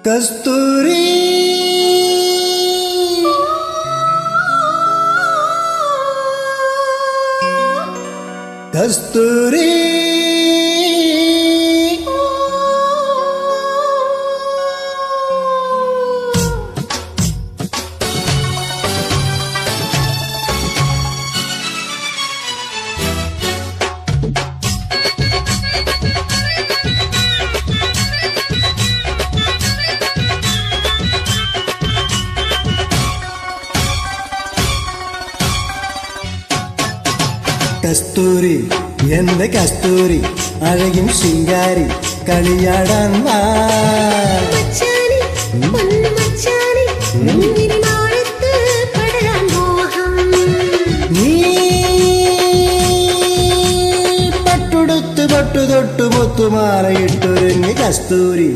കസ്തൂരി കസ്തൂരി കസ്തൂരി എന്റെ കസ്തൂരി അഴകും ശിങ്കാരി കളിയാടാൻ വാ നീ പട്ടുടുത്ത് പട്ടുതൊട്ടു മുത്തുമാലയിട്ടൊരുങ്ങി കസ്തൂരി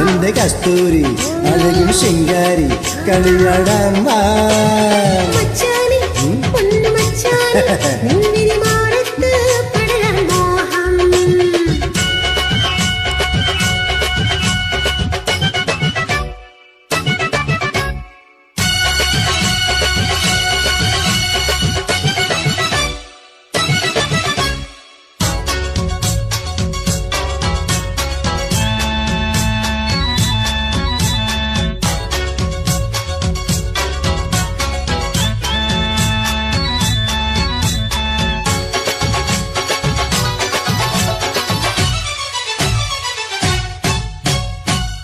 എന്റെ കസ്തൂരി അഴകും ശിങ്കാരി കളിയാടാൻ വാ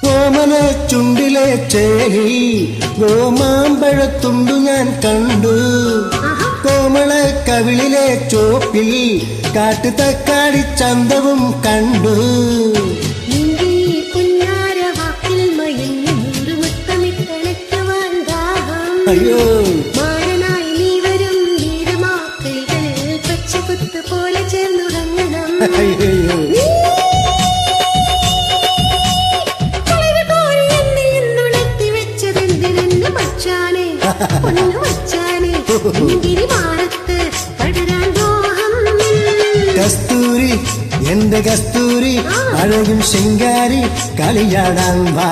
കോമല ചുണ്ടിലെ ചേലി ഗോമാമ്പഴത്തുണ്ടു ഞാൻ കണ്ടു കോമള കവിളിലെ ചോപ്പിൽ കാട്ടുതക്കാളി ചന്തവും കണ്ടു അയ്യോ അയ്യോ കസ്തൂരി എന്റെ കസ്തൂരി അഴകും ശിങ്കാരി കളിയാടാൻ വാ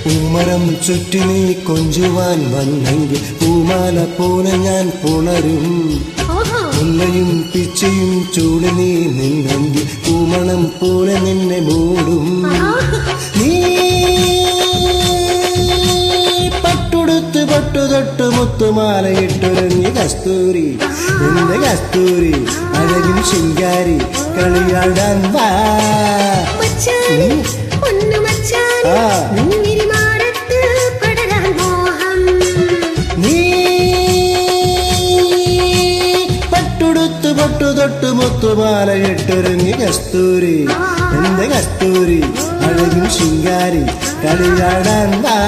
പൂമരം ചുറ്റി നീ കൊഞ്ചുവാൻ വന്നെങ്കിൽ പൂമാല പോലെ ഞാൻ പുണരും മുല്ലയും പിച്ചയും ചൂട് നീ നിന്നെങ്കിൽ പൂമണം പോലെ നിന്നെ മൂടും നീ പട്ടുടുത്ത് പട്ടുതൊട്ട് മുത്തുമാലയിട്ടൊരുങ്ങി കസ്തൂരി എന്റെ കസ്തൂരി അഴകും ശിങ്കാരി കളിയാടാൻ വാ നീ പട്ടുടുത്ത് പട്ടുതൊട്ട് മുത്തുമാലയിട്ടൊരുങ്ങി കസ്തൂരി എന്റെ കസ്തൂരി അഴകും ശിങ്കാരി കളിയാടാൻ വാ